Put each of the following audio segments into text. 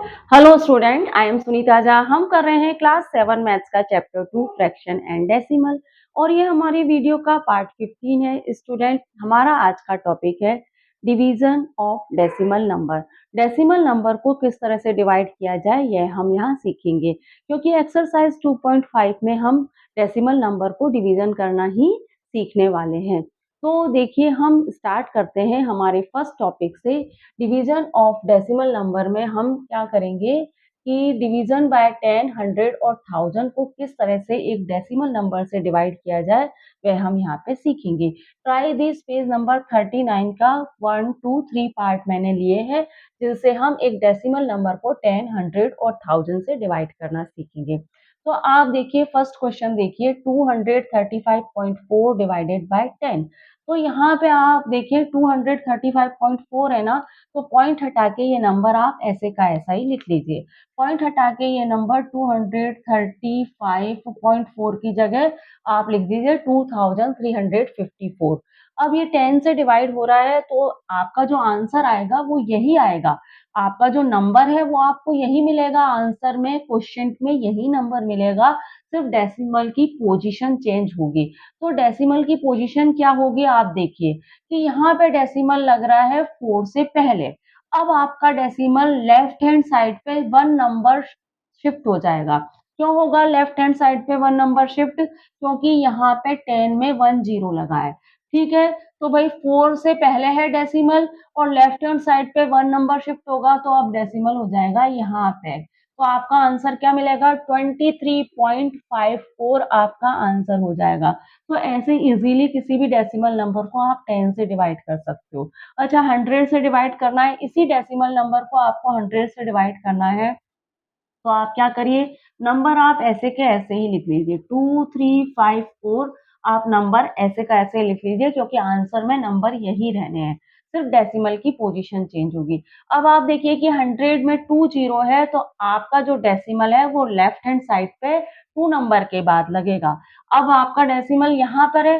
Hello student, I am Sunita Jha. हम कर रहे हैं क्लास 7 मैथ्स का चैप्टर 2 फ्रैक्शन एंड डेसिमल और ये हमारी वीडियो का पार्ट 15 है। स्टूडेंट, हमारा आज का टॉपिक है division of decimal number. Decimal number को किस तरह से डिवाइड किया जाए यह हम यहाँ सीखेंगे, क्योंकि एक्सरसाइज 2.5 में हम डेसिमल नंबर को डिवीजन करना ही सीखने वाले हैं। तो देखिए, हम स्टार्ट करते हैं हमारे फर्स्ट टॉपिक से। डिवीजन ऑफ डेसिमल नंबर में हम क्या करेंगे कि डिवीजन बाय 10, 100 और 1000 को किस तरह से एक डेसिमल नंबर से डिवाइड किया जाए वह हम यहाँ पे सीखेंगे। ट्राई दिस पेज नंबर 39 का 1, 2, 3 पार्ट मैंने लिए हैं, जिससे हम एक डेसिमल नंबर को 10, 100 और 1000 से डिवाइड करना सीखेंगे। तो आप देखिए, फर्स्ट क्वेश्चन देखिए, 235.4 डिवाइडेड बाय 10। तो यहाँ पे आप देखिए 235.4 है ना, तो पॉइंट हटा के ये नंबर आप ऐसे का ऐसा ही लिख लीजिए। पॉइंट हटा के ये नंबर 235.4 की जगह आप लिख दीजिए 2354। अब ये 10 से डिवाइड हो रहा है, तो आपका जो आंसर आएगा वो यही आएगा। आपका जो नंबर है वो आपको यही मिलेगा आंसर में, क्वेश्चन में यही नंबर मिलेगा, सिर्फ डेसिमल की पोजीशन चेंज होगी। तो डेसिमल की पोजीशन क्या होगी, आप देखिए कि यहाँ पे डेसिमल लग रहा है 4 से पहले। अब आपका डेसिमल लेफ्ट हैंड साइड पे 1 नंबर शिफ्ट हो जाएगा। क्यों होगा लेफ्ट हैंड साइड पे 1 नंबर शिफ्ट? क्योंकि यहाँ पे 10 में 1 0 लगा है। ठीक है, तो भाई 4 से पहले है डेसिमल और लेफ्ट हैंड साइड पे 1 नंबर शिफ्ट होगा, तो अब डेसिमल हो जाएगा यहाँ पे। तो आपका आंसर क्या मिलेगा? 23.54 आपका आंसर हो जाएगा। तो ऐसे इजीली किसी भी डेसिमल नंबर को आप 10 से डिवाइड कर सकते हो। अच्छा, 100 से डिवाइड करना है, इसी डेसिमल नंबर को आपको 100 से डिवाइड करना है, तो आप क्या करिए, नंबर आप ऐसे के ऐसे ही लिख लीजिए 2354। आप नंबर ऐसे का ऐसे लिख लीजिए, क्योंकि आंसर में नंबर यही रहने हैं, सिर्फ डेसिमल की पोजीशन चेंज होगी। अब आप देखिए कि 100 में 2 0 है, तो आपका जो डेसिमल है वो लेफ्ट हैंड साइड पे 2 नंबर के बाद लगेगा। अब आपका डेसिमल यहाँ पर है,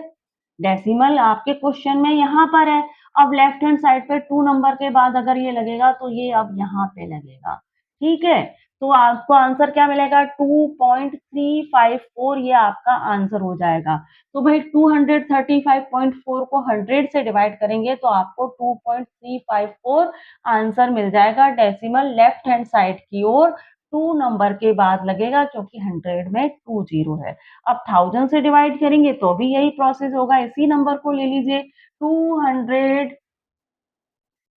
डेसिमल आपके क्वेश्चन में यहाँ पर है। अब लेफ्ट हैंड साइड पे 2 नंबर के बाद अगर ये लगेगा, तो ये अब यहाँ पे लगेगा। ठीक है, तो आपको आंसर क्या मिलेगा? 2.354, ये आपका आंसर हो जाएगा। तो भाई 235.4 को 100 से डिवाइड करेंगे तो आपको 2.354 आंसर मिल जाएगा। डेसिमल लेफ्ट हैंड साइड की ओर 2 नंबर के बाद लगेगा, क्योंकि 100 में 2 0 है। अब 1000 से डिवाइड करेंगे तो भी यही प्रोसेस होगा। इसी नंबर को ले लीजिए 200,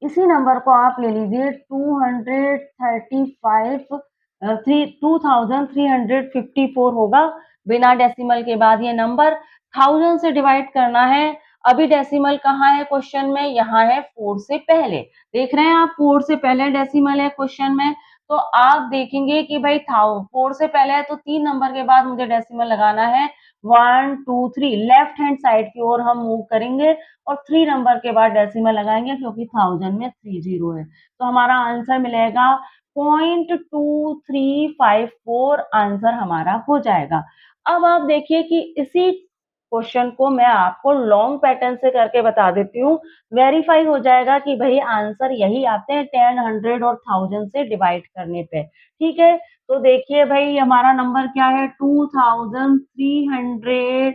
इसी नंबर को आप ले लीजिए 2354 होगा बिना डेसिमल के बाद ये नंबर। 1000 से डिवाइड करना है, अभी डेसिमल कहाँ है क्वेश्चन में? यहाँ है 4 से पहले। देख रहे हैं आप, 4 से पहले डेसिमल है क्वेश्चन में। तो आप देखेंगे कि भाई 4 से पहले है, तो 3 नंबर के बाद मुझे डेसिमल लगाना है। 1 2 3 लेफ्ट हैंड साइड की ओर हम मूव करेंगे और 3 नंबर के बाद डेसिमल लगाएंगे, क्योंकि 1000 में 3 0 है। तो हमारा आंसर मिलेगा 0.2354 आंसर हमारा हो जाएगा। अब आप देखिए कि इसी क्वेश्चन को मैं आपको लॉन्ग पैटर्न से करके बता देती हूँ, वेरीफाई हो जाएगा कि भाई आंसर यही आते हैं 10, 100 और 1000 से डिवाइड करने पे। ठीक है, तो देखिए भाई हमारा नंबर क्या है? 2300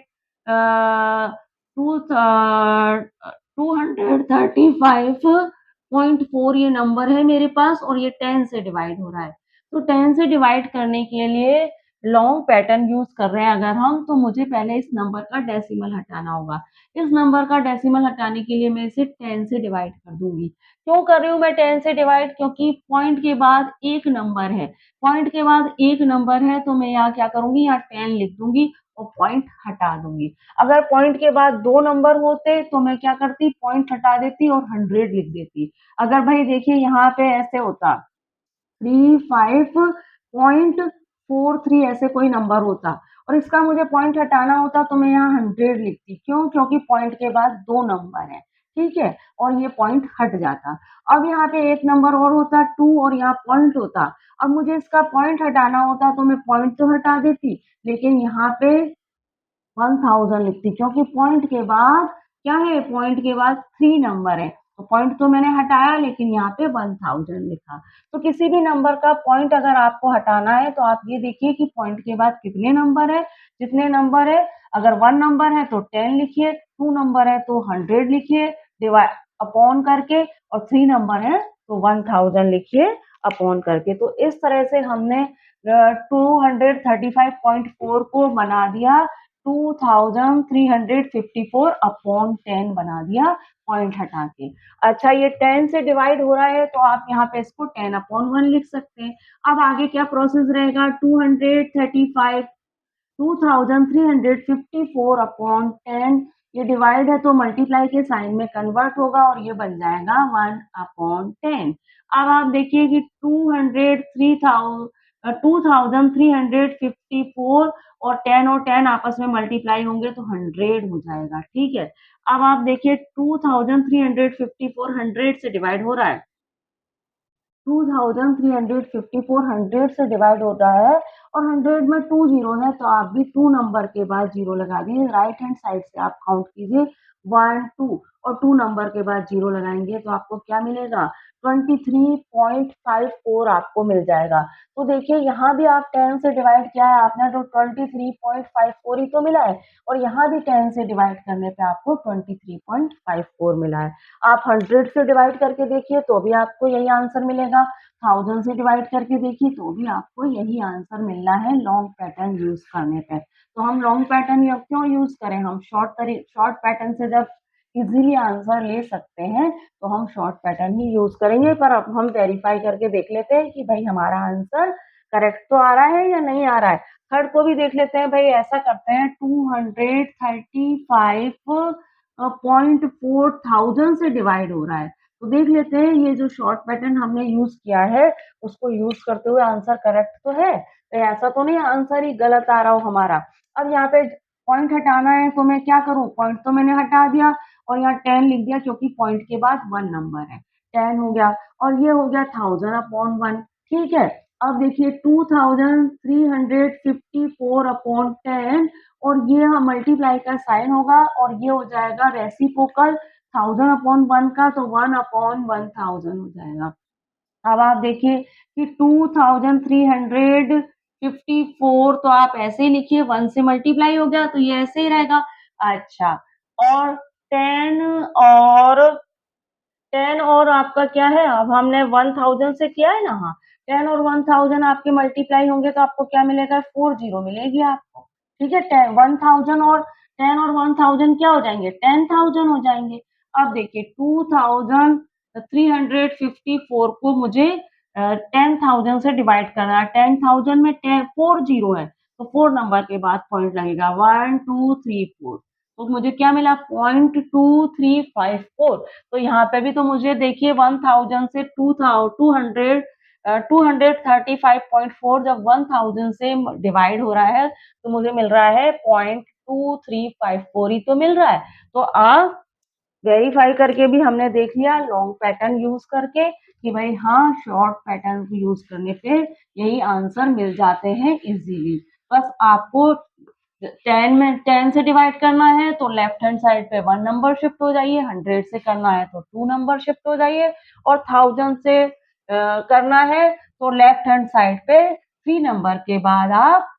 235.4 ये नंबर है मेरे पास, और ये 10 से डिवाइड हो रहा है। तो 10 से डिवाइड करने के लिए लॉन्ग पैटर्न यूज कर रहे हैं अगर हम, तो मुझे पहले इस नंबर का डेसिमल हटाना होगा। इस नंबर का डेसिमल हटाने के लिए मैं इसे 10 से डिवाइड कर दूंगी। क्यों कर रही हूँ मैं 10 से डिवाइड? क्योंकि पॉइंट के बाद एक नंबर है, पॉइंट के बाद एक नंबर है, तो मैं यहाँ क्या करूंगी, यहाँ 10 लिख दूंगी और पॉइंट हटा दूंगी। अगर पॉइंट के बाद 2 नंबर होते तो मैं क्या करती, पॉइंट हटा देती और 100 लिख देती। अगर भाई देखिए यहाँ पे ऐसे होता 35.43 ऐसे कोई नंबर होता और इसका मुझे पॉइंट हटाना होता, तो मैं यहाँ 100 लिखती। क्यों? क्योंकि पॉइंट के बाद 2 नंबर है। ठीक है, और ये पॉइंट हट जाता। अब यहाँ पे एक नंबर और होता 2 और यहाँ पॉइंट होता। अब मुझे इसका पॉइंट हटाना होता, तो मैं पॉइंट तो हटा देती, लेकिन यहाँ पे 1000 लिखती, क्योंकि पॉइंट के बाद क्या है, पॉइंट के बाद 3 नंबर है। तो पॉइंट तो मैंने हटाया लेकिन यहाँ पे 1000 लिखा। तो किसी भी नंबर का पॉइंट अगर आपको हटाना है तो आप ये देखिए कि पॉइंट के बाद कितने नंबर है, जितने नंबर है, अगर 1 नंबर है तो 10 लिखिए, 2 नंबर है तो 100 लिखिए डिवाइड अपॉन करके, और 3 नंबर है तो 1000 लिखिए अपॉन करके। तो इस तरह से हमने 235.4 को बना दिया 2354 अपॉन 10 बना दिया पॉइंट हटा के। अच्छा, ये 10 से डिवाइड हो रहा है तो आप यहाँ पे इसको 10 अपॉन 1 लिख सकते हैं। अब आगे क्या प्रोसेस रहेगा, 2354 अपॉन 10, ये डिवाइड है तो मल्टीप्लाई के साइन में कन्वर्ट होगा और ये बन जाएगा 1 अपॉन 10। अब आप देखिए कि 2354 और 10 आपस में मल्टीप्लाई होंगे तो 100 हो जाएगा, ठीक है। अब आप देखिए 2354 100 से डिवाइड हो रहा है, 2354 100 से डिवाइड होता है और 100 में 2 जीरो है तो आप भी 2 नंबर के बाद जीरो लगा दिए। राइट हैंड साइड से आप काउंट कीजिए 1 2 और 2 नंबर के बाद जीरो लगाएंगे तो आपको क्या मिलेगा, 23.54 आपको मिल जाएगा। तो देखिए यहाँ भी आप 10 से डिवाइड किया है आपने तो 23.54 ही तो मिला है, और यहाँ भी 10 से डिवाइड करने पे आपको 23.54 मिला है। आप 100 से डिवाइड करके देखिए तो भी आपको यही आंसर मिलेगा, 1000 से डिवाइड करके देखिए तो भी आपको यही आंसर मिलना है लॉन्ग पैटर्न यूज करने पे। तो हम लॉन्ग पैटर्न क्यों यूज करें, हम शॉर्ट पैटर्न से जब इजीली आंसर ले सकते हैं तो हम शॉर्ट पैटर्न ही यूज करेंगे। पर अब हम वेरीफाई करके देख लेते हैं कि भाई हमारा आंसर करेक्ट तो आ रहा है या नहीं आ रहा है। थर्ड को भी देख लेते हैं, भाई ऐसा करते हैं 235.4000 से डिवाइड हो रहा है, तो देख लेते हैं ये जो शॉर्ट पैटर्न हमने यूज किया है उसको यूज करते हुए आंसर करेक्ट तो है, तो ऐसा तो नहीं आंसर ही गलत आ रहा हो हमारा। अब यहाँ पे पॉइंट हटाना है तो मैं क्या करूं, पॉइंट तो मैंने हटा दिया और यहाँ 10 लिख दिया क्योंकि पॉइंट के बाद 1 नंबर है, 10 हो गया और ये हो गया 1000 अपॉन 1, ठीक है। अब देखिए 2354 अपॉन 10 और ये मल्टीप्लाई का साइन होगा और ये हो जाएगा रेसिप्रोकल 1000 अपॉन 1 का, तो 1 अपॉन 1000 हो जाएगा। अब आप देखिए कि 2354 तो आप ऐसे ही लिखिए, 1 से मल्टीप्लाई हो गया तो ये ऐसे ही रहेगा। अच्छा, और 10 और 10 और आपका क्या है, अब हमने 1000 से किया है ना, हाँ 10 और 1000 आपके मल्टीप्लाई होंगे तो आपको क्या मिलेगा, 40 मिलेगी आपको, ठीक है। 1000 और 10 और 1000 क्या हो जाएंगे, 10,000 हो जाएंगे। अब देखिए 2354 को मुझे 10,000 से डिवाइड करना है, 10,000 में 4 जीरो है तो 4 नंबर के बाद पॉइंट लगेगा, 1 2 3 4, तो मुझे क्या मिला 0.2354। तो यहाँ पे भी तो मुझे देखिए 1000 से 235.4 जब 1000 से डिवाइड हो रहा है तो मुझे मिल रहा है 0.2354 ही तो मिल रहा है। तो आप वेरीफाई करके भी हमने देख लिया लॉन्ग पैटर्न यूज करके कि भाई हाँ शॉर्ट पैटर्न यूज करने पे यही आंसर मिल जाते हैं इजीली। बस आपको 10 से डिवाइड करना है तो लेफ्ट हैंड साइड पे 1 नंबर शिफ्ट हो जाइए, 100 से करना है तो 2 नंबर शिफ्ट हो जाइए और 1000 से करना है तो लेफ्ट हैंड साइड पे 3 नंबर के बाद आप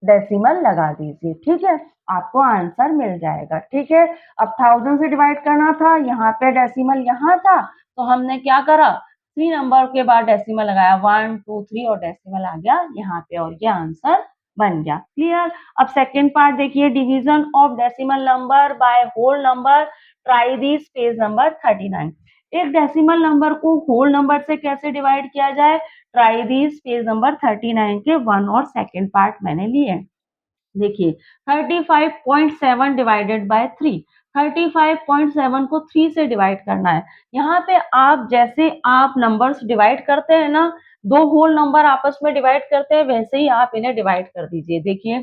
डेसिमल लगा दीजिए, ठीक है, आपको आंसर मिल जाएगा, ठीक है। अब 1000 से डिवाइड करना था, यहाँ पे डेसिमल यहाँ था तो हमने क्या करा, 3 नंबर के बाद डेसिमल लगाया, 1 2 3 और डेसिमल आ गया यहाँ पे और ये आंसर बन गया, क्लियर। अब सेकेंड पार्ट देखिए, division of decimal number by whole number, try this page number 39। एक डेसिमल नंबर को होल नंबर से कैसे डिवाइड किया जाए, ट्राई दिस पेज नंबर 39 के 1 और सेकेंड पार्ट मैंने लिए। देखिए 35.7 डिवाइडेड बाय 3, 35.7 को 3 से डिवाइड करना है। यहाँ पे आप जैसे आप नंबर्स डिवाइड करते हैं ना, दो होल नंबर आपस में डिवाइड करते हैं वैसे ही आप इन्हें डिवाइड कर दीजिए। देखिए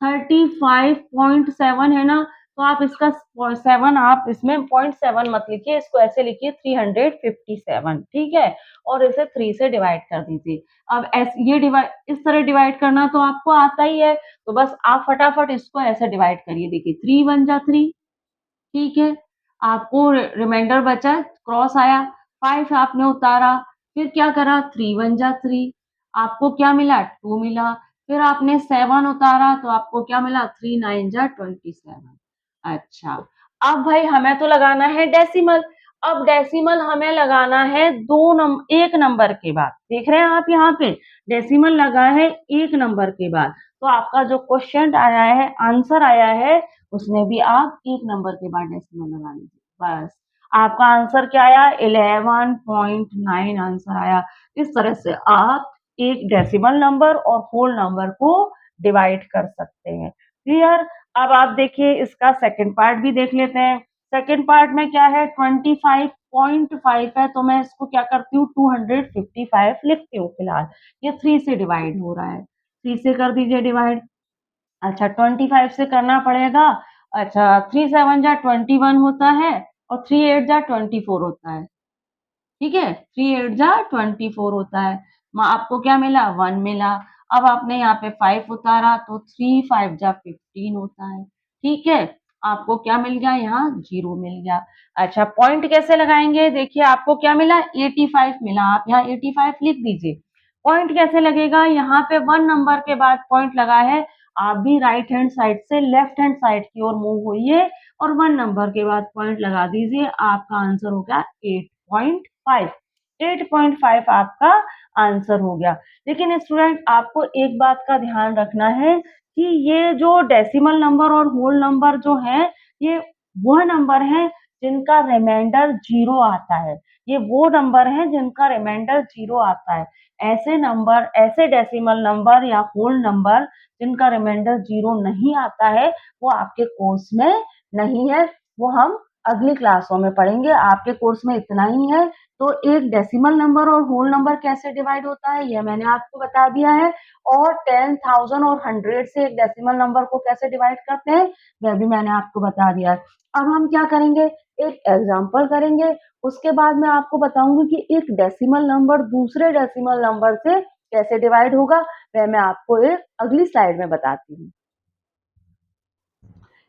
35.7 है ना, तो आप इसका 7 आप इसमें 0.7 मत लिखिए, इसको ऐसे लिखिए 357, ठीक है, और इसे 3 से डिवाइड कर दीजिए। अब ये डिवाइड इस तरह डिवाइड करना तो आपको आता ही है, तो बस आप फटाफट इसको ऐसे डिवाइड करिए। देखिए 3 1 जा 3, ठीक है। आपको रिमाइंडर बचा, क्रॉस आया, 5 आपने उतारा, फिर क्या करा, 3 1 जा 3, आपको क्या मिला, 2 मिला, फिर आपने 7 उतारा तो आपको क्या मिला, 3 9 जा 27। अच्छा, अब भाई हमें तो लगाना है डेसिमल। अब डेसिमल हमें लगाना है 1 नंबर के बाद। देख रहे हैं आप यहाँ पे डेसिमल लगा है 1 नंबर के बाद। तो आपका जो क्वेश्चन आया है, आंसर आया है, उसमें भी आप 1 नंबर के बाद डेसिमल लगा लीजिए। बस आपका आंसर क्या आया, 11.9 आंसर आया। इस तरह से आप एक डेसिमल नंबर और होल नंबर को डिवाइड कर सकते हैं। क्लियर? अब आप देखिए इसका सेकंड पार्ट भी देख लेते हैं। सेकंड पार्ट में क्या है, 25.5 है, तो मैं इसको क्या करती हूँ, 255 लिखती हूँ फिलहाल। ये 3 से डिवाइड हो रहा है, 3 से कर दीजिए डिवाइड। अच्छा, 25 से करना पड़ेगा। अच्छा, 3 7 जा 21 होता है और 3 8 जा 24 होता है। ठीक है, 3 8 जा 24 होता है। आपको क्या मिला, 1 मिला। अब आपने यहाँ पे 5 उतारा तो 3 5 जा 15 होता है। ठीक है, आपको क्या मिल गया, यहाँ 0 मिल गया। अच्छा, पॉइंट कैसे लगाएंगे, देखिए आपको क्या मिला, 85 मिला, आप यहाँ 85 लिख दीजिए। पॉइंट कैसे लगेगा, यहाँ पे 1 नंबर के बाद पॉइंट लगा है, आप भी राइट हैंड साइड से लेफ्ट हैंड साइड की ओर मूव होइए और 1 नंबर के बाद पॉइंट लगा दीजिए। आपका आंसर हो गया 8.5। 8.5 आपका आंसर हो गया। लेकिन स्टूडेंट आपको एक बात का ध्यान रखना है कि ये जो डेसिमल नंबर और होल नंबर जो है, ये वह नंबर है जिनका रिमाइंडर 0 आता है। ये वो नंबर है जिनका रिमाइंडर 0 आता है। ऐसे नंबर, ऐसे डेसिमल नंबर या होल नंबर जिनका रिमाइंडर 0 नहीं आता है, वो आपके कोर्स में नहीं है। वो हम अगली क्लासों में पढ़ेंगे। आपके कोर्स में इतना ही है। तो एक डेसिमल नंबर और होल नंबर कैसे डिवाइड होता है, ये मैंने आपको बता दिया है। और 10,000 और 100 से एक डेसिमल नंबर को कैसे डिवाइड करते हैं, वह भी मैंने आपको बता दिया है। अब हम क्या करेंगे, एक एग्जाम्पल करेंगे। उसके बाद मैं आपको बताऊंगी कि एक डेसिमल नंबर दूसरे डेसिमल नंबर से कैसे डिवाइड होगा, वह मैं आपको एक अगली स्लाइड में बताती हूँ।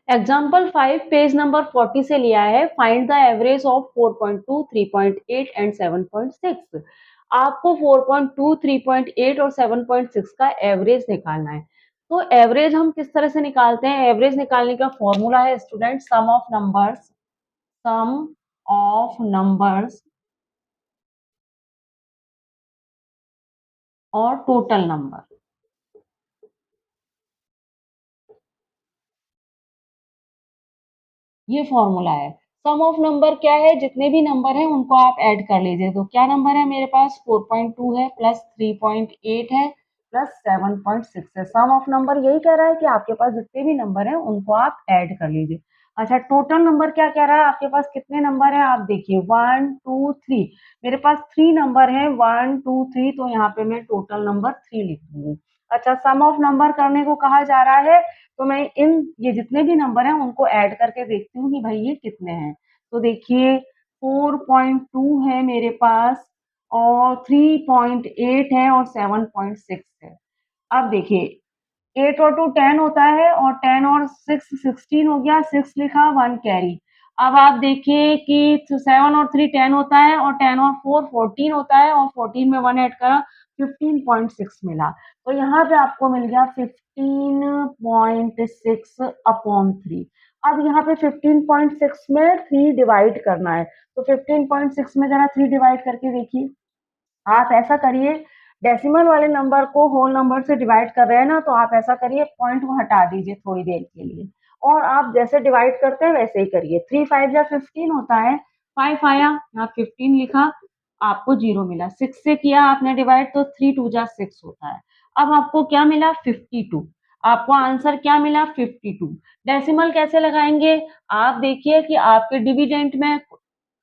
एग्जाम्पल 5 पेज नंबर 40 से लिया है। Find the average of 4.2, 3.8 and 7.6। आपको 4.2, 3.8 और 7.6 का एवरेज निकालना है। तो एवरेज हम किस तरह से निकालते हैं, एवरेज निकालने का फॉर्मूला है student, sum of numbers, sum of numbers और टोटल नंबर। ये फॉर्मूला है। सम ऑफ नंबर क्या है, जितने भी नंबर हैं उनको आप ऐड कर लीजिए। तो क्या नंबर है मेरे पास, 4.2 है प्लस 3.8 है प्लस 7.6 है। सम ऑफ नंबर यही कह रहा है कि आपके पास जितने भी नंबर हैं उनको आप ऐड कर लीजिए। अच्छा, टोटल नंबर क्या कह रहा है, आपके पास कितने नंबर हैं, आप देखिए 1 2 3। मेरे पास 3 नंबर हैं, 1 2 3, तो यहाँ पे मैं टोटल नंबर 3 लिख दूंगी। अच्छा, सम ऑफ नंबर करने को कहा जा रहा है, तो मैं ये जितने भी नंबर हैं उनको ऐड करके देखती हूँ कि भाई ये कितने हैं। तो देखिए 4.2 है मेरे पास और 3.8 है और 7.6 है। अब देखिए 8 और 2 10 होता है और 10 और 6 16 हो गया, 6 लिखा, 1 कैरी। अब आप देखिए कि 7 और 3 10 होता है और 10 और 4 14 होता है और 14 में 1 ऐड करा, 15.6 मिला। तो यहाँ पे आपको मिल गया 15.6 अपॉन 3। अब यहाँ पे 15.6 में 3 डिवाइड करना है, तो 15.6 में जरा 3 डिवाइड करके देखिए। आप ऐसा करिए, डेसिमल वाले नंबर को होल नंबर से डिवाइड कर रहे हैं ना, तो आप ऐसा करिए, पॉइंट को हटा दीजिए थोड़ी देर के लिए और आप जैसे डिवाइड करते हैं वैसे ही करिए। 3 5 या 15 होता है, 5 आया, यहाँ 15 लिखा, आपको 0 मिला। 6 से किया आपने डिवाइड तो 3 2 जा 6 होता है। अब आपको क्या मिला, 52। आपको आंसर क्या मिला, 52। डेसिमल कैसे लगाएंगे, आप देखिए कि आपके डिविडेंट में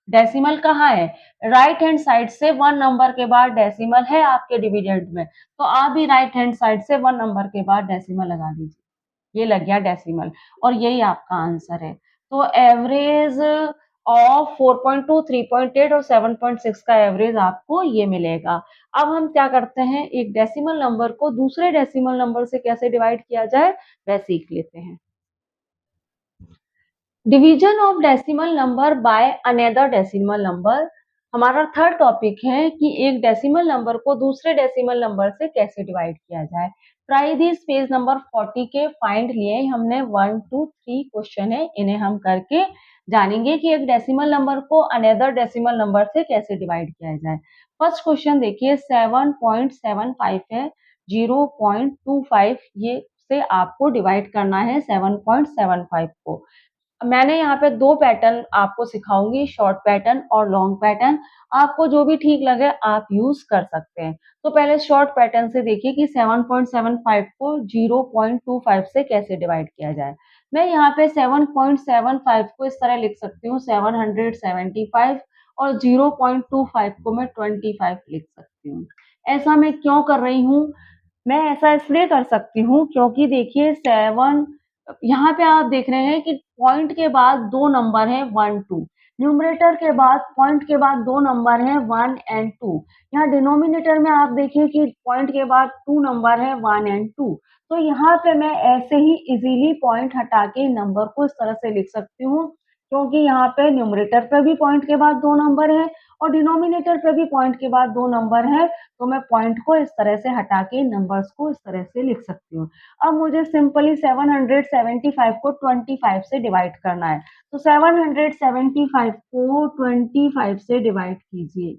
डेसिमल कहाँ है, राइट हैंड साइड से 1 नंबर के बाद डेसिमल है आपके डिविडेंड में, तो आप भी राइट हैंड साइड से 1 नंबर के बाद डेसिमल लगा दीजिए। ये लग गया डेसिमल और यही आपका आंसर है। तो एवरेज ऑफ 4.2, 3.8 और 7.6 का एवरेज आपको ये मिलेगा। अब हम क्या करते हैं, एक डेसिमल नंबर को दूसरे डेसिमल नंबर से कैसे डिवाइड किया जाए वह सीख लेते हैं। Division of decimal number by another decimal number. हमारा थर्ड टॉपिक है कि एक डेसिमल नंबर को दूसरे डेसिमल नंबर से कैसे डिवाइड किया जाए। ट्राई दिस पेज नंबर 40 के फाइंड लिए हमने 1 2 3 क्वेश्चन है, इन्हें हम करके जानेंगे कि एक डेसिमल नंबर को अनदर डेसिमल नंबर से कैसे डिवाइड किया जाए। फर्स्ट क्वेश्चन देखिए 7.75 है, 0.25 ये से आपको डिवाइड करना है 7.75 को। मैंने यहाँ पे 2 पैटर्न आपको सिखाऊँगी, शॉर्ट पैटर्न और लॉन्ग पैटर्न। आपको जो भी ठीक लगे आप यूज़ कर सकते हैं। तो पहले शॉर्ट पैटर्न से देखिए कि 7.75 को 0.25 से कैसे डिवाइड किया जाए। मैं यहाँ पे 7.75 को इस तरह लिख सकती हूँ 775 और 0.25 को मैं 25 लिख सकती हूँ। ऐसा मैं क्यों कर रही हूँ? मैं ऐसा इसलिए कर सकती हूँ क्योंकि देखिए 7 यहाँ पे आप देख रहे हैं कि पॉइंट के बाद 2 नंबर हैं 1, 2। न्यूमरेटर के बाद पॉइंट के बाद 2 नंबर हैं 1 एंड 2। यहाँ डिनोमिनेटर में आप देखिए कि पॉइंट के बाद 2 नंबर हैं 1 एंड 2। तो यहाँ पे मैं ऐसे ही इजीली पॉइंट हटा के नंबर को इस तरह से लिख सकती हूँ क्योंकि यहाँ पे न्यूमरेटर पे भी पॉइंट के बाद 2 नंबर है और डिनोमिनेटर पे भी पॉइंट के बाद 2 नंबर है। तो मैं पॉइंट को इस तरह से हटा के नंबर्स को इस तरह से लिख सकती हूँ। अब मुझे सिंपली 775 को 25 से डिवाइड करना है। तो 775 को 25 से डिवाइड कीजिए।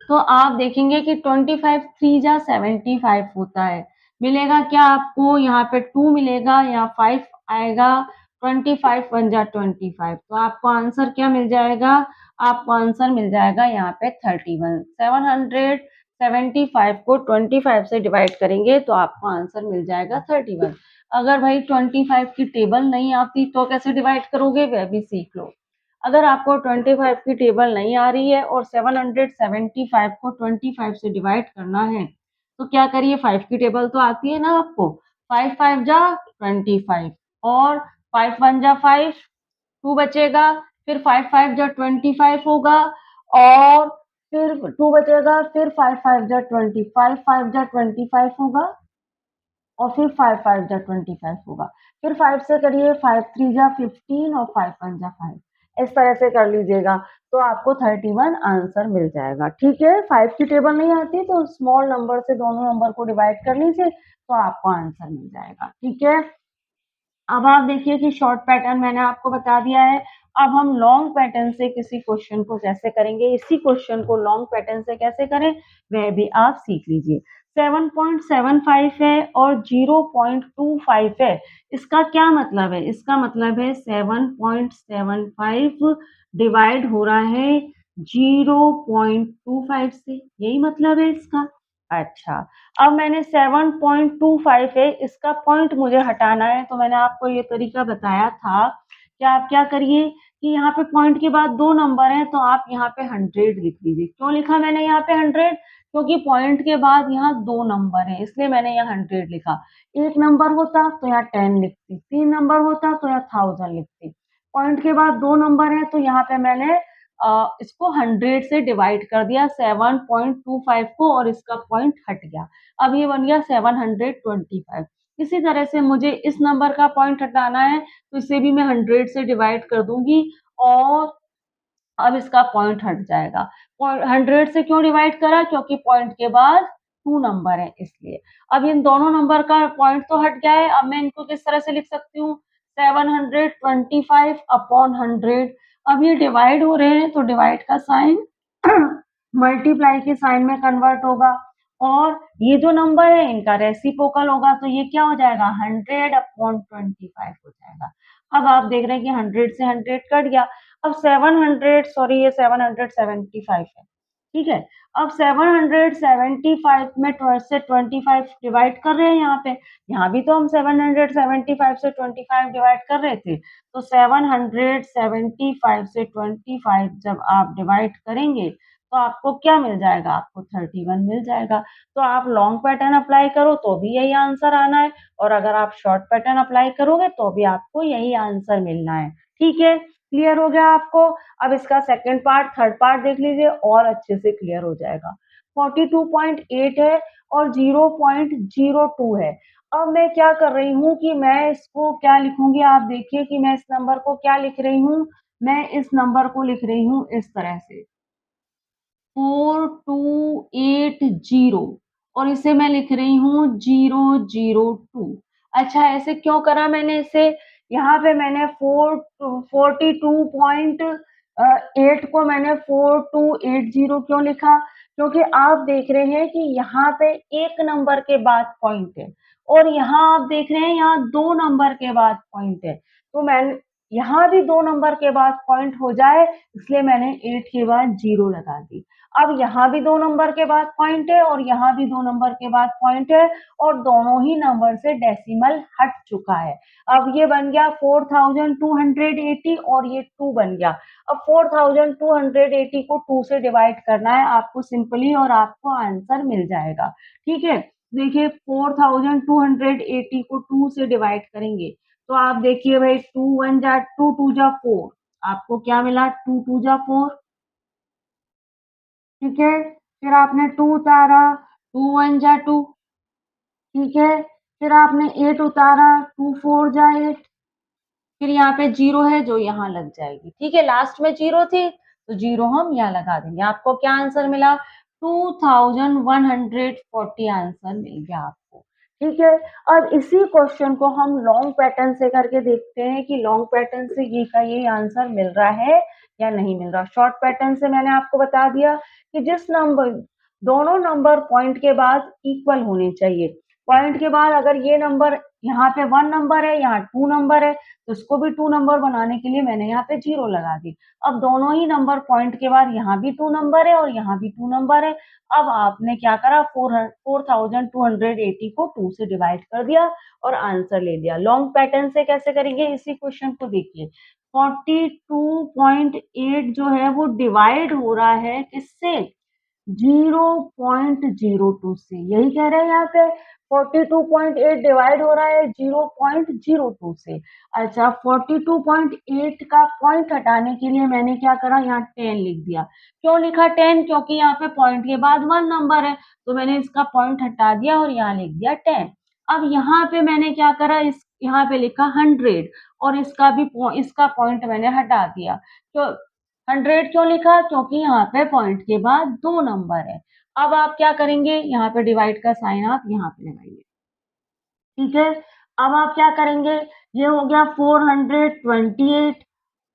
तो आप देखेंगे कि 25 3 जा 75 होता है। मिलेगा क्या आपको? यहाँ पे 2 मिलेगा, यहाँ 5 आएगा, 25 1 जा 25। तो आपको आंसर क्या मिल जाएगा? आपको आंसर मिल जाएगा यहाँ पे 31। 775 को 25 से डिवाइड करेंगे तो आपको आंसर मिल जाएगा 31। अगर भाई 25 की टेबल नहीं आती तो कैसे डिवाइड करोगे वह भी सीख लो। अगर आपको 25 की टेबल नहीं आ रही है और 775 को 25 से डिवाइड करना है तो क्या करिए, 5 की टेबल तो आती है ना आपको। 5 5 जा 25 और 5 1 जा 5, 2 बचेगा, फिर 5 5 जा 25 होगा और फिर 2 बचेगा, फिर 5 5 जा 25, 5 जा 25 होगा और फिर 5 5 जा 25 होगा। फिर 5 से करिए, 5 3 जा 15 और 5 1 जा 5। इस तरह से कर लीजिएगा तो आपको 31 आंसर मिल जाएगा। ठीक है, 5 की टेबल नहीं आती तो स्मॉल नंबर से दोनों नंबर को डिवाइड कर लीजिए तो आपको आंसर मिल जाएगा। ठीक है, अब आप देखिए कि शॉर्ट पैटर्न मैंने आपको बता दिया है। अब हम लॉन्ग पैटर्न से किसी क्वेश्चन को कैसे करेंगे, इसी क्वेश्चन को लॉन्ग पैटर्न से कैसे करें वह भी आप सीख लीजिए। 7.75 है और 0.25 है। इसका क्या मतलब है? इसका मतलब है 7.75 डिवाइड हो रहा है 0.25 से, यही मतलब है इसका। अच्छा, अब मैंने 7.25 है, इसका पॉइंट मुझे हटाना है तो मैंने आपको ये तरीका बताया था कि आप क्या करिए कि यहाँ पे पॉइंट के बाद 2 नंबर हैं तो आप यहाँ पे 100 लिख लीजिए। क्यों लिखा मैंने यहाँ पे 100? क्योंकि पॉइंट के बाद यहाँ 2 नंबर हैं इसलिए मैंने यहाँ 100 लिखा। 1 नंबर होता तो यहाँ 10 लिखती, 3 नंबर होता तो यहाँ 1000 लिखती। पॉइंट के बाद 2 नंबर हैं तो यहाँ पे मैंने इसको 100 से डिवाइड कर दिया 7.25 को और इसका पॉइंट हट गया। अब ये बन गया 725। इसी तरह से मुझे इस नंबर का पॉइंट हटाना है तो इसे भी मैं 100 से डिवाइड कर दूंगी और अब इसका पॉइंट हट जाएगा। 100 से क्यों डिवाइड करा? क्योंकि पॉइंट के बाद 2 नंबर है इसलिए। अब इन दोनों नंबर का पॉइंट तो हट गया है। अब मैं इनको किस तरह से लिख सकती हूँ? 725 अपॉन 100। अब ये डिवाइड हो रहे हैं तो डिवाइड का साइन मल्टीप्लाई के साइन में कन्वर्ट होगा और ये जो नंबर है इनका रेसिप्रोकल होगा तो ये क्या हो जाएगा? 100 अपॉन 25 हो जाएगा। अब आप देख रहे हैं कि 100 से 100 कट गया। अब 700 सॉरी ये 775 है। ठीक है, अब 775 में से 25 डिवाइड कर रहे हैं यहाँ पे। यहाँ भी तो हम 775 से 25 डिवाइड कर रहे थे। तो 775 से 25 जब आप डिवाइड करेंगे तो आपको क्या मिल जाएगा? आपको 31 मिल जाएगा। तो आप लॉन्ग पैटर्न अप्लाई करो तो भी यही आंसर आना है और अगर आप शॉर्ट पैटर्न अप्लाई करोगे तो भी आपको यही आंसर मिलना है। ठीक है, क्लियर हो गया आपको? अब इसका सेकंड पार्ट, थर्ड पार्ट देख लीजिए और अच्छे से क्लियर हो जाएगा। 42.8 है और 0.02 है। अब मैं क्या कर रही हूँ कि मैं इसको क्या लिखूँगी, आप देखिए कि मैं इस नंबर को क्या लिख रही हूँ, मैं इस नंबर को लिख रही हूँ इस तरह से 4280 और इसे मैं लिख रही हूँ 002। अच्छा ऐसे क्यों करा मैंने इसे? यहाँ पे मैंने 42.8 को मैंने 4280 क्यों लिखा? क्योंकि आप देख रहे हैं कि यहाँ पे एक नंबर के बाद पॉइंट है और यहाँ आप देख रहे हैं यहाँ 2 नंबर के बाद पॉइंट है। तो मैंने यहाँ भी 2 नंबर के बाद पॉइंट हो जाए इसलिए मैंने 8 के बाद 0 लगा दी। अब यहाँ भी 2 नंबर के बाद पॉइंट है और यहाँ भी 2 नंबर के बाद पॉइंट है और दोनों ही नंबर से डेसिमल हट चुका है। अब ये बन गया 4280 और ये 2 बन गया। अब 4280 को 2 से डिवाइड करना है आपको सिंपली और आपको आंसर मिल जाएगा। ठीक है? देखिए 4280 को 2 से डिवाइड करेंगे तो आप देखिए भाई 2 2 जा 4 आपको क्या मिला 2 2 जा 4 ठीक है फिर आपने 2 उतारा 2 1 जा 2 ठीक है फिर आपने 8 उतारा 2 4 जा 8 फिर यहाँ पे जीरो है जो यहाँ लग जाएगी ठीक है लास्ट में जीरो थी तो जीरो हम यहाँ लगा देंगे आपको क्या आंसर मिला 2140 आंसर मिल गया आपको ठीक है अब इसी क्वेश्चन को हम लॉन्ग पैटर्न से करके देखते हैं कि लॉन्ग पैटर्न से ये का ये आंसर मिल रहा है या नहीं मिल रहा शॉर्ट पैटर्न से मैंने आपको बता दिया कि जिस नंबर दोनों नंबर पॉइंट के बाद इक्वल होने चाहिए पॉइंट के बाद अगर ये नंबर यहाँ पे 1 नंबर है यहाँ 2 नंबर है तो इसको भी 2 नंबर बनाने के लिए मैंने यहाँ पे 0 लगा दी अब दोनों ही नंबर पॉइंट के बाद यहाँ भी 2 नंबर है और यहाँ भी 2 नंबर है अब आपने क्या करा 4280 को 2 से डिवाइड कर दिया और आंसर ले लिया लॉन्ग पैटर्न से कैसे करेंगे इसी क्वेश्चन को देखिए 42.8 जो है वो डिवाइड हो रहा है किससे 0.02 से यही कह रहे हैं यहाँ पे 42.8 डिवाइड हो रहा है 0.02 से अच्छा 42.8 का पॉइंट हटाने के लिए मैंने क्या करा यहाँ 10 लिख दिया क्यों लिखा 10 क्योंकि यहाँ पे पॉइंट के बाद 1 नंबर है तो मैंने इसका पॉइंट हटा दिया और यहाँ लिख दिया 10 अब यहाँ पे मैंने क्या करा इस यहाँ पे लिखा 100 और इसका पॉइंट मैंने हटा दिया तो 100 क्यों लिखा क्योंकि यहाँ पे पॉइंट के बाद 2 नंबर है अब आप क्या करेंगे यहाँ पे डिवाइड का साइन आप यहाँ पे लगाइए ठीक है अब आप क्या करेंगे ये हो गया 428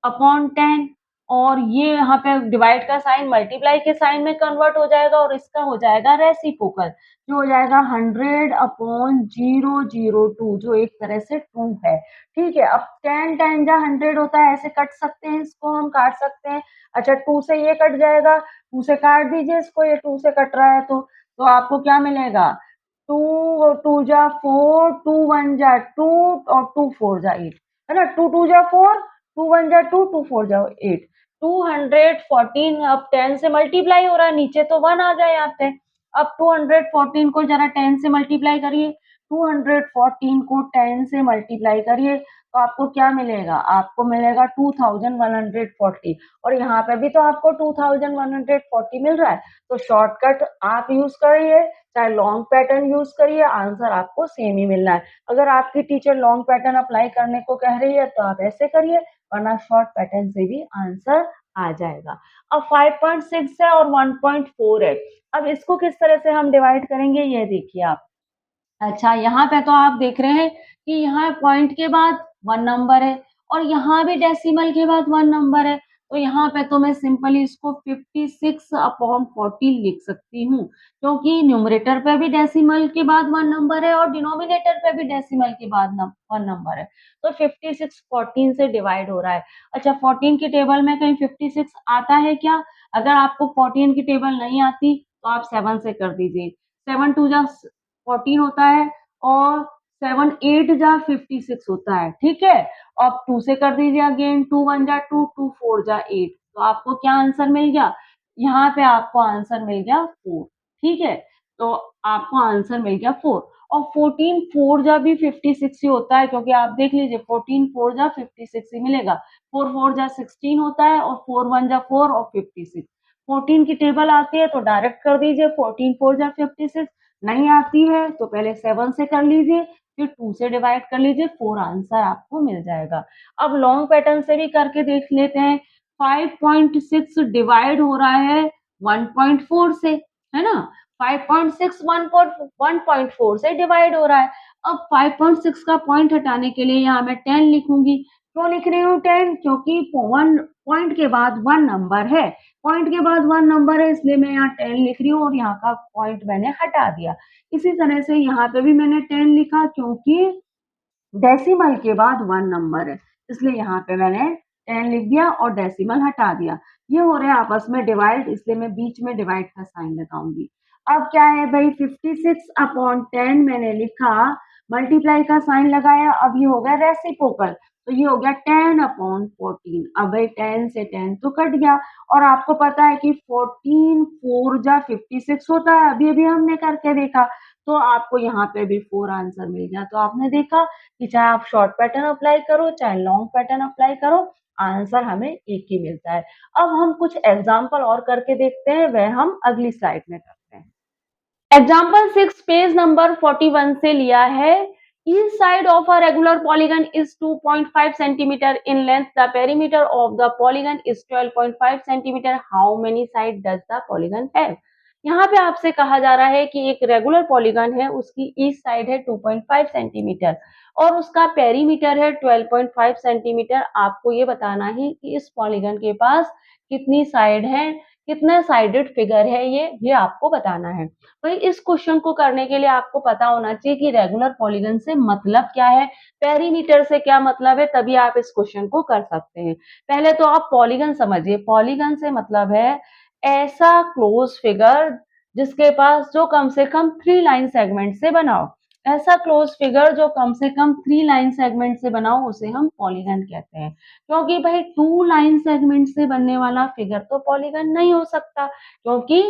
अपॉन 10 और ये यहाँ पे डिवाइड का साइन मल्टीप्लाई के साइन में कन्वर्ट हो जाएगा और इसका हो जाएगा रेसिप्रोकल जो हो जाएगा 100 अपॉन 002 जो एक तरह से 2 है ठीक है अब 10 10 जा 100 होता है ऐसे कट सकते हैं इसको हम काट सकते हैं अच्छा 2 से ये कट जाएगा 2 से काट दीजिए इसको ये 2 से कट रहा है तो आपको क्या मिलेगा 2 2 जा 4 2 1 जा 2 और 2 4 जा 8 है ना 2 2 जा 4 2 1 जा 2 2 4 जा 8 214 अब 10 से मल्टीप्लाई हो रहा है नीचे तो 1 आ जाए यहाँ पे अब 214 को जरा 10 से मल्टीप्लाई करिए 214 को 10 से मल्टीप्लाई करिए तो आपको क्या मिलेगा आपको मिलेगा 2140 और यहाँ पे भी तो आपको 2140 मिल रहा है तो शॉर्टकट आप यूज करिए चाहे लॉन्ग पैटर्न यूज करिए आंसर आपको सेम ही मिलना है अगर आपकी टीचर लॉन्ग पैटर्न अप्लाई करने को कह रही है तो आप ऐसे करिए वरना शॉर्ट पैटर्न से भी आंसर आ जाएगा अब 5.6 है और 1.4 है अब इसको किस तरह से हम डिवाइड करेंगे ये देखिए आप अच्छा यहाँ पे तो आप देख रहे हैं कि यहाँ पॉइंट के बाद 1 नंबर है और यहाँ भी डेसिमल के बाद 1 नंबर है तो यहाँ पे तो मैं सिंपली इसको 56 अपॉन 14 लिख सकती हूँ क्योंकि न्यूमरेटर पे भी डेसिमल के बाद 1 नंबर है और डिनोमिनेटर पे भी डेसिमल के बाद 1 नंबर है तो 56 14 से डिवाइड हो रहा है अच्छा 14 की टेबल में कहीं 56 आता है क्या अगर आपको 14 की टेबल नहीं आती तो आप 7 से कर दीजिए 7 2 जा 14 होता है और 7 8 जा 56 होता है ठीक है अब 2 से कर दीजिए अगेन 2 1 जा 2 2 4 जा 8 तो आपको क्या आंसर मिल गया यहाँ पे आपको आंसर मिल गया 4 ठीक है तो आपको आंसर मिल गया 4 और 14 4 जा भी 56 ही होता है क्योंकि आप देख लीजिए 14 4 जा 56 ही मिलेगा 4 4 जा 16 होता है और 4 1 जा 4 और 56 14 की टेबल आती है तो डायरेक्ट कर दीजिए 14 4 जा 56 नहीं आती है तो पहले 7 से कर लीजिए फिर 2 से डिवाइड कर लीजिए, 4 आंसर आपको मिल जाएगा। अब लॉन्ग पैटर्न से भी करके देख लेते हैं। 5.6 डिवाइड हो रहा है 1.4 से, है ना? 5.6 1.4 से डिवाइड हो रहा है। अब 5.6 का पॉइंट हटाने के लिए यहाँ मैं 10 लिखूंगी। क्यों लिख रही हूँ 10? क्योंकि वन पॉइंट के बाद 1 नंबर है, पॉइंट के बाद 1 नंबर है, इसलिए मैं यहाँ 10 लिख रही हूँ और यहाँ का पॉइंट मैंने हटा दिया। इसी तरह से यहाँ पे भी मैंने 10 लिखा, क्योंकि डेसिमल के बाद 1 नंबर है, इसलिए यहाँ पे मैंने 10 लिख दिया और डेसिमल हटा दिया। ये हो रहे हैं आपस में डिवाइड, इसलिए मैं बीच में डिवाइड का साइन लगाऊंगी। अब क्या है भाई, 56/10 मैंने लिखा, मल्टीप्लाई का साइन लगाया, अब ये हो गया रेसिप्रोकल, तो ये हो गया 10/14। अब भाई 10 से 10 तो कट गया, और आपको पता है कि 14 4 जा 56 होता है, अभी अभी हमने करके देखा, तो आपको यहाँ पे भी 4 आंसर मिल गया। तो आपने देखा कि चाहे आप शॉर्ट पैटर्न अप्लाई करो, चाहे लॉन्ग पैटर्न अप्लाई करो, आंसर हमें एक ही मिलता है। अब हम कुछ एग्जाम्पल और करके देखते हैं, वह हम अगली स्लाइड में करते हैं। एग्जाम्पल 6 पेज नंबर 41 से लिया है। Each side of a regular polygon is 2.5 centimeter in length. The perimeter of the polygon is 12.5 centimeter. How many sides does the polygon have? यहाँ पे आपसे कहा जा रहा है कि एक रेगुलर पॉलीगन है, उसकी ईच साइड है 2.5 सेंटीमीटर और उसका पेरीमीटर है 12.5 सेंटीमीटर। आपको ये बताना है कि इस पॉलीगन के पास कितनी साइड है, कितने साइडेड फिगर है, ये आपको बताना है। भाई इस क्वेश्चन को करने के लिए आपको पता होना चाहिए कि रेगुलर पॉलीगन से मतलब क्या है, पेरीमीटर से क्या मतलब है, तभी आप इस क्वेश्चन को कर सकते हैं। पहले तो आप पॉलीगन समझिए। पॉलीगन से मतलब है ऐसा क्लोज फिगर जिसके पास जो कम से कम 3 लाइन सेगमेंट से बना हो। ऐसा क्लोज फिगर जो कम से कम 3 लाइन सेगमेंट से बना हो, उसे हम पॉलीगन कहते हैं। क्योंकि भाई 2 लाइन सेगमेंट से बनने वाला फिगर तो पॉलीगन नहीं हो सकता, क्योंकि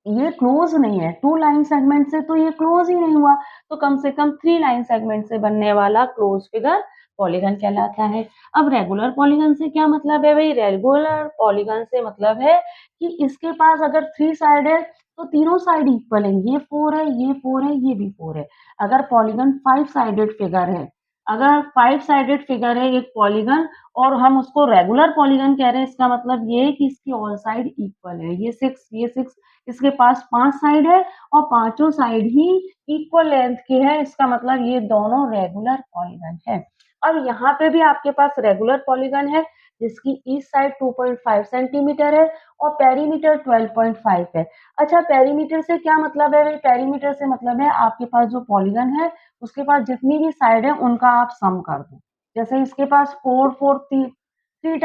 ये क्लोज नहीं है। 2 लाइन सेगमेंट से तो ये क्लोज ही नहीं हुआ, तो कम से कम 3 लाइन सेगमेंट से बनने वाला क्लोज फिगर पॉलीगन कहलाता है। अब रेगुलर पॉलीगन से क्या मतलब है भाई? रेगुलर पॉलीगन से मतलब है कि इसके पास अगर 3 साइड है तो तीनों साइड इक्वल है, ये 4 है, ये 4 है, ये भी 4 है। अगर पॉलीगन 5 साइडेड फिगर है, अगर 5 साइडेड फिगर है एक पॉलीगन और हम उसको रेगुलर पॉलीगन कह रहे हैं, इसका मतलब ये है कि इसकी ऑल साइड इक्वल है। ये 6, इसके पास 5 साइड है और पांचों साइड ही इक्वल लेंथ की है, इसका मतलब ये दोनों रेगुलर पॉलीगन है। अब यहाँ पे भी आपके पास रेगुलर पॉलीगन है जिसकी ईच साइड 2.5 सेंटीमीटर है और पेरीमीटर 12.5 है। अच्छा, पेरीमीटर से क्या मतलब है? पेरीमीटर से मतलब है आपके पास जो पॉलीगन है उसके पास जितनी भी साइड है उनका आप सम कर दो। जैसे इसके पास 3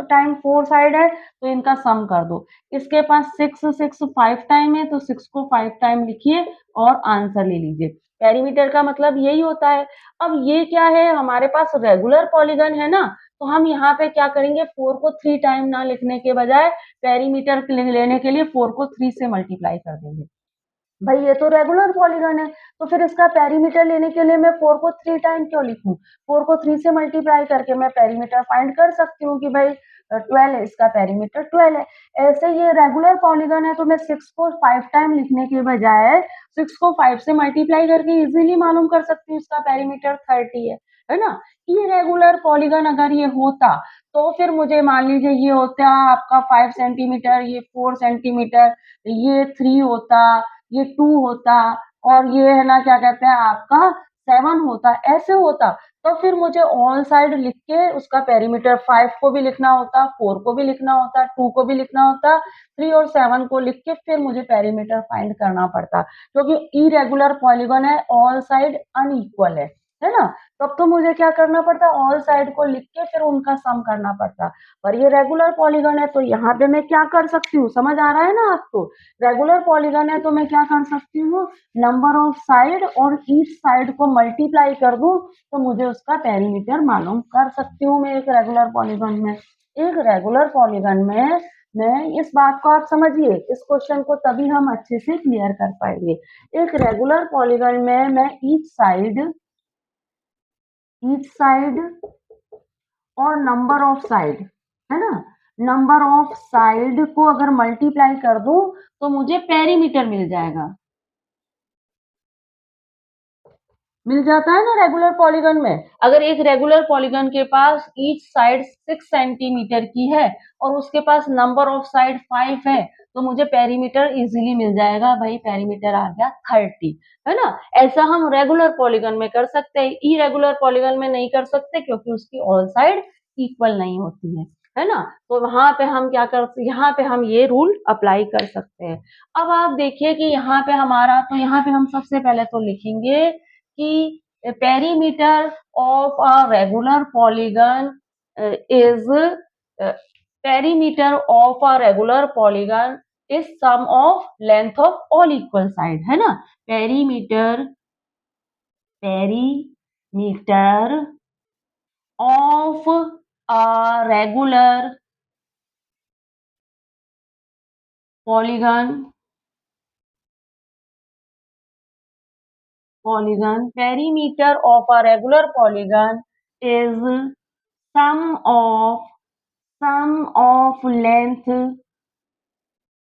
टाइम 4 साइड है तो इनका सम कर दो। इसके पास 6 5 टाइम है तो 6 को 5 टाइम लिखिए और आंसर ले लीजिए। पेरीमीटर का मतलब यही होता है। अब ये क्या है, हमारे पास रेगुलर पॉलीगन है ना, तो हम यहाँ पे क्या करेंगे, 4 को 3 टाइम ना लिखने के बजाय पेरीमीटर लेने के लिए 4 को 3 से मल्टीप्लाई कर देंगे। भाई ये तो रेगुलर पॉलीगन है, तो फिर इसका पेरीमीटर लेने के लिए मैं 4 को 3 टाइम क्यों लिखूं? 4 को 3 से मल्टीप्लाई करके मैं पेरीमीटर फाइंड कर सकती हूँ कि भाई 12 है, इसका पेरीमीटर 12 है। ऐसे ये रेगुलर पॉलीगन है तो मैं 6 को 5 टाइम लिखने के बजाय 6 को 5 से मल्टीप्लाई करके इजीली मालूम कर सकती हूँ इसका पेरीमीटर 30 है ना? इरेगुलर पॉलीगन अगर ये होता तो फिर मुझे मान लीजिए ये होता आपका 5 सेंटीमीटर, ये 4 सेंटीमीटर, ये 3 होता, ये 2 होता और ये है ना क्या कहते हैं आपका 7 होता, ऐसे होता। तो फिर मुझे ऑल साइड लिख के उसका पेरीमीटर 5 को भी लिखना होता, 4 को भी लिखना होता, 2 को भी लिखना होता, 3 और 7 को लिख के फिर मुझे पेरीमीटर फाइंड करना पड़ता, क्योंकि इरेगुलर पॉलीगन है, ऑल साइड अनइक्वल है ना? तब तो मुझे क्या करना पड़ता, ऑल साइड को लिख के फिर उनका सम करना पड़ता। पर ये रेगुलर पॉलीगन है तो यहाँ पे मैं क्या कर सकती हूँ, समझ आ रहा है ना आपको? रेगुलर पॉलीगन है तो मैं क्या कर सकती हूँ, नंबर ऑफ साइड और ईच साइड को मल्टीप्लाई कर दूं तो मुझे उसका पेरीमीटर मालूम कर सकती हूँ मैं एक रेगुलर पॉलीगन में। एक रेगुलर पॉलीगन में मैं इस बात को आप समझिए, इस क्वेश्चन को तभी हम अच्छे से क्लियर कर पाएंगे। एक रेगुलर पॉलीगन में मैं ईच साइड और नंबर ऑफ साइड, है ना, नंबर ऑफ साइड को अगर मल्टीप्लाई कर दूं तो मुझे पेरीमीटर मिल जाएगा। मिल जाता है ना रेगुलर पॉलीगन में। अगर एक रेगुलर पॉलीगन के पास ईच साइड 6 सेंटीमीटर की है और उसके पास नंबर ऑफ साइड 5 है, तो मुझे पेरीमीटर इजीली मिल जाएगा। भाई पेरीमीटर आ गया 30, है ना। ऐसा हम रेगुलर पॉलीगन में कर सकते हैं, इरेगुलर पॉलीगन में नहीं कर सकते क्योंकि उसकी ऑल साइड इक्वल नहीं होती है ना। तो वहां पे हम क्या कर, यहाँ पे हम ये रूल अप्लाई कर सकते हैं। अब आप देखिए कि यहाँ पे हमारा, तो यहाँ पे हम सबसे पहले तो लिखेंगे कि perimeter of a regular polygon is perimeter of a regular polygon is sum of length of all equal side, है ना। perimeter perimeter of a regular polygon perimeter of a regular polygon is sum of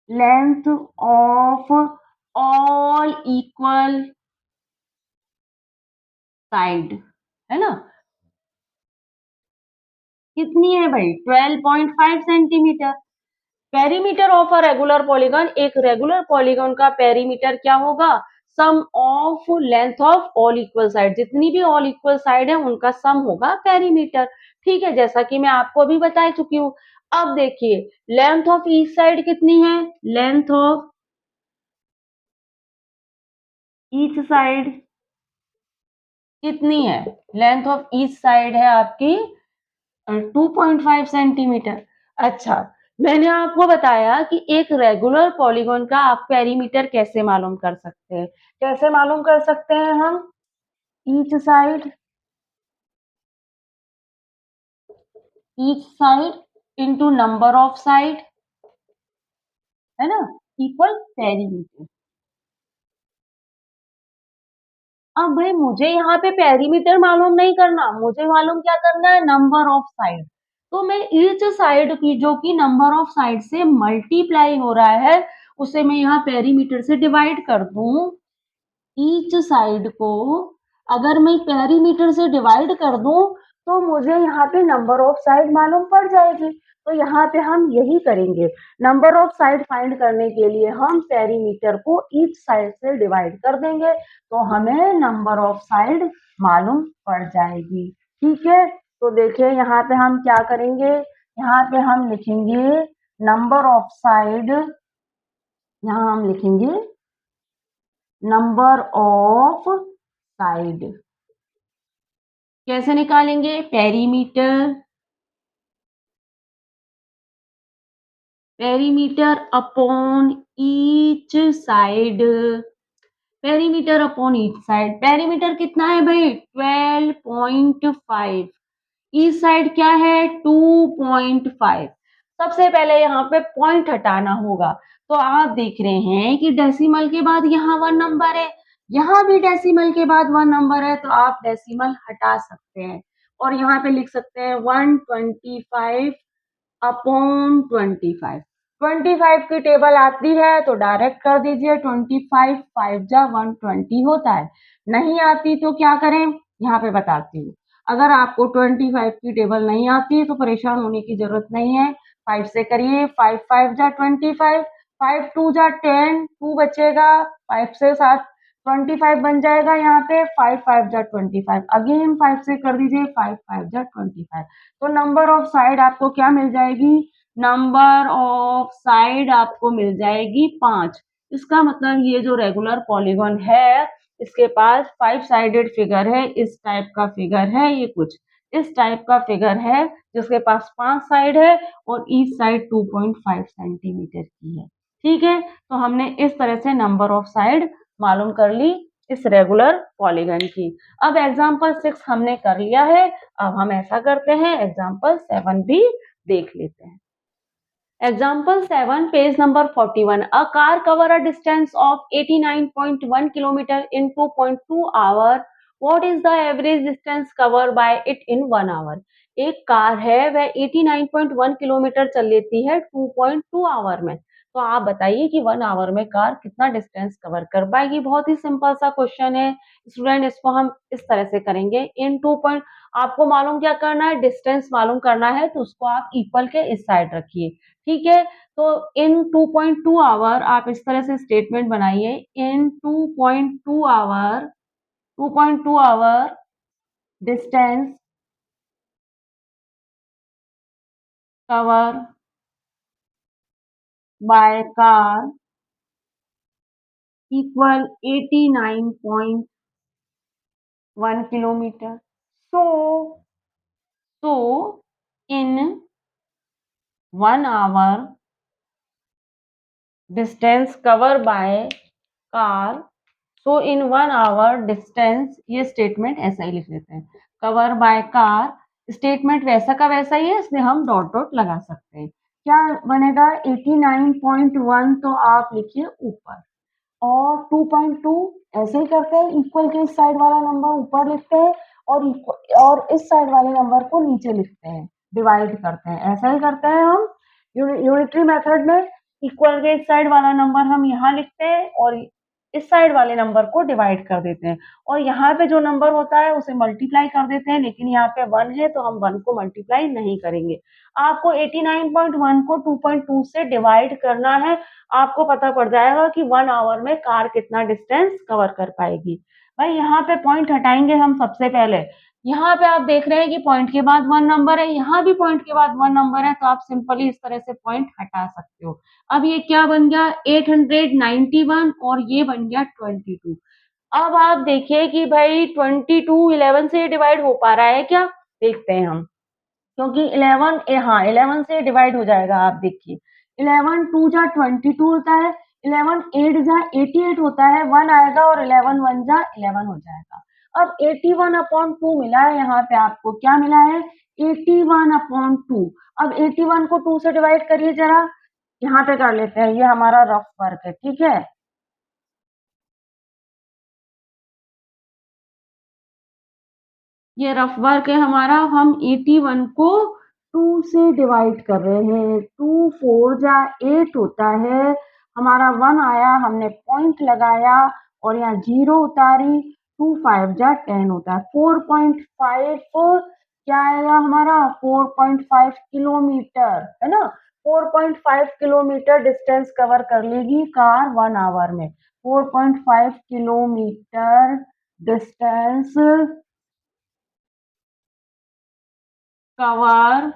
length of all equal side, है ना। कितनी है भाई, 12.5 centimetre. Perimeter of a regular polygon, एक regular polygon का perimeter क्या होगा, sum of length of all equal side, जितनी भी ऑल इक्वल साइड है उनका सम होगा पेरीमीटर। ठीक है, जैसा कि मैं आपको अभी बता चुकी हूँ। अब देखिए लेंथ ऑफ ईच साइड कितनी है, लेंथ ऑफ ईच साइड कितनी है, लेंथ ऑफ ईच साइड है आपकी 2.5 सेंटीमीटर। अच्छा, मैंने आपको बताया कि एक रेगुलर पॉलीगन का आप पेरीमीटर कैसे मालूम कर सकते हैं। कैसे मालूम कर सकते हैं हम, each side into number of side, है ना, इक्वल पेरीमीटर। अब भाई मुझे यहाँ पे पेरीमीटर मालूम नहीं करना, मुझे मालूम क्या करना है, नंबर ऑफ साइड। तो मैं ईच साइड की, जो कि नंबर ऑफ साइड से मल्टीप्लाई हो रहा है, उसे मैं यहाँ पेरीमीटर से डिवाइड कर दूं। ईच साइड को अगर मैं पेरीमीटर से डिवाइड कर दूं तो मुझे यहाँ पे नंबर ऑफ साइड मालूम पड़ जाएगी। तो यहाँ पे हम यही करेंगे, नंबर ऑफ साइड फाइंड करने के लिए हम पेरीमीटर को ईच साइड से डिवाइड कर देंगे, तो हमें नंबर ऑफ साइड मालूम पड़ जाएगी। ठीक है, तो देखिए यहाँ पे हम क्या करेंगे, यहाँ पे हम लिखेंगे नंबर ऑफ साइड, यहाँ हम लिखेंगे नंबर ऑफ साइड। कैसे निकालेंगे, perimeter upon each side, perimeter upon each side. Perimeter कितना है भाई, 12.5, ईच साइड क्या है 2.5। सबसे पहले यहाँ पे पॉइंट हटाना होगा। तो आप देख रहे हैं कि डेसिमल के बाद यहाँ 1 नंबर है, यहाँ भी डेसिमल के बाद 1 नंबर है, तो आप डेसिमल हटा सकते हैं और यहाँ पे लिख सकते हैं 125 अपॉन 25। 25 की टेबल आती है तो डायरेक्ट कर दीजिए, 25 5 जा 120 होता है। नहीं आती तो क्या करें, यहाँ पे बताती हूँ। अगर आपको 25 की टेबल नहीं आती है तो परेशान होने की जरूरत नहीं है, 5 से करिए, 5 5 जा 25, 5 2 जा 10, 2 बचेगा, 5 से 7 25 बन जाएगा। यहाँ पे 5 5 जा 25, अगेन 5 से कर दीजिए, 5 5 जा 25। तो नंबर ऑफ साइड आपको क्या मिल जाएगी, नंबर ऑफ साइड आपको मिल जाएगी 5। इसका मतलब ये जो रेगुलर पॉलीगन है इसके पास 5 साइडेड फिगर है, इस टाइप का फिगर है, ये कुछ इस टाइप का फिगर है जिसके पास 5 साइड है और ईच साइड 2.5 सेंटीमीटर की है। ठीक है, तो हमने इस तरह से नंबर ऑफ साइड मालूम कर ली इस रेगुलर पॉलीगन की। अब एग्जाम्पल 6 हमने कर लिया है, अब हम ऐसा करते हैं एग्जाम्पल 7 भी देख लेते हैं। Example 7, page number 41. A car cover a distance of 89.1 km in 2.2 hour. What is the average distance covered by it in 1 hour? एक कार है वह 89.1 किलोमीटर चल लेती है 2.2 आवर में। तो आप बताइए कि 1 आवर में कार कितना डिस्टेंस कवर कर पाएगी? बहुत ही सिंपल सा क्वेश्चन है। स्टूडेंट इसको हम इस तरह से करेंगे इन 2 पॉइंट आपको मालूम क्या करना है? डिस्टेंस मालूम करना है तो उसको आप इक्वल के इस साइड रखिए, ठीक है? तो इन 2.2 आवर आप इस तरह से स्टेटमेंट बनाइए in 2.2 hour distance cover by car equal 89.1 kilometer. So in 1 hour distance covered by car. So in 1 hour distance ये स्टेटमेंट ऐसा ही लिख लेते हैं कवर बाय कार स्टेटमेंट वैसा का वैसा ही है इसलिए हम डॉट डॉट लगा सकते हैं क्या बनेगा 89.1 तो आप लिखिए ऊपर और 2.2 ऐसे ही करते हैं इक्वल के इस साइड वाला नंबर ऊपर लिखते हैं और इस साइड वाले नंबर को नीचे लिखते हैं डिवाइड करते हैं ऐसा ही करते हैं हम यूनिटरी मेथड में इक्वल के इस साइड वाला नंबर हम यहाँ लिखते हैं और इस साइड वाले नंबर को डिवाइड कर देते हैं और यहाँ पे जो नंबर होता है उसे मल्टीप्लाई कर देते हैं लेकिन यहाँ पे 1 है तो हम 1 को मल्टीप्लाई नहीं करेंगे आपको 89.1 को 2.2 से डिवाइड करना है आपको पता पड़ जाएगा कि 1 आवर में कार कितना डिस्टेंस कवर कर पाएगी भाई यहाँ पे पॉइंट हटाएंगे हम सबसे पहले यहाँ पे आप देख रहे हैं कि पॉइंट के बाद 1 नंबर है यहाँ भी पॉइंट के बाद 1 नंबर है तो आप सिंपली इस तरह से पॉइंट हटा सकते हो अब ये क्या बन गया 891 और ये बन गया 22 अब आप देखिए कि भाई 22 11 से डिवाइड हो पा रहा है क्या देखते हैं हम क्योंकि 11 हाँ 11 से डिवाइड हो जाएगा आप देखिए 11 2 जा 22 होता है 11 8 जा 88 होता है 1 आएगा और 11 1 जा 11 हो जाएगा अब 81/2 मिला है यहाँ पे आपको क्या मिला है 81/2 अब 81 को 2 से डिवाइड करिए जरा यहाँ पे कर लेते हैं ये हमारा रफ वर्क है ठीक है ये रफ वर्क है हमारा हम 81 को 2 से डिवाइड कर रहे हैं 2 4 जा 8 होता है हमारा 1 आया हमने पॉइंट लगाया और यहाँ 0 उतारी 2 5 जा 10 होता है 4.5 क्या आएगा हमारा 4.5 किलोमीटर है ना 4.5 किलोमीटर डिस्टेंस कवर कर लेगी कार 1 आवर में 4.5 kilometre distance cover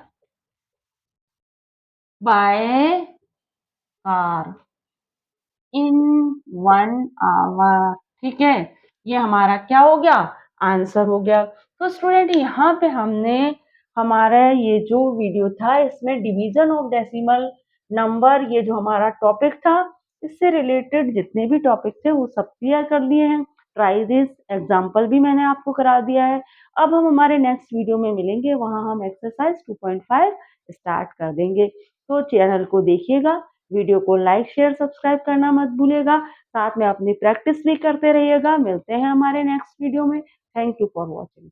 by car in 1 hour ठीक है ये हमारा क्या हो गया आंसर हो गया तो स्टूडेंट यहाँ पे हमने हमारा ये जो वीडियो था इसमें डिवीजन ऑफ डेसिमल नंबर ये जो हमारा टॉपिक था इससे रिलेटेड जितने भी टॉपिक थे वो सब क्लियर कर लिए हैं ट्राई दिस एग्जाम्पल भी मैंने आपको करा दिया है अब हम हमारे नेक्स्ट वीडियो में मिलेंगे वहां हम एक्सरसाइज 2.5 स्टार्ट कर देंगे तो चैनल को देखिएगा वीडियो को लाइक शेयर सब्सक्राइब करना मत भूलिएगा साथ में अपनी प्रैक्टिस भी करते रहिएगा मिलते हैं हमारे नेक्स्ट वीडियो में थैंक यू फॉर वॉचिंग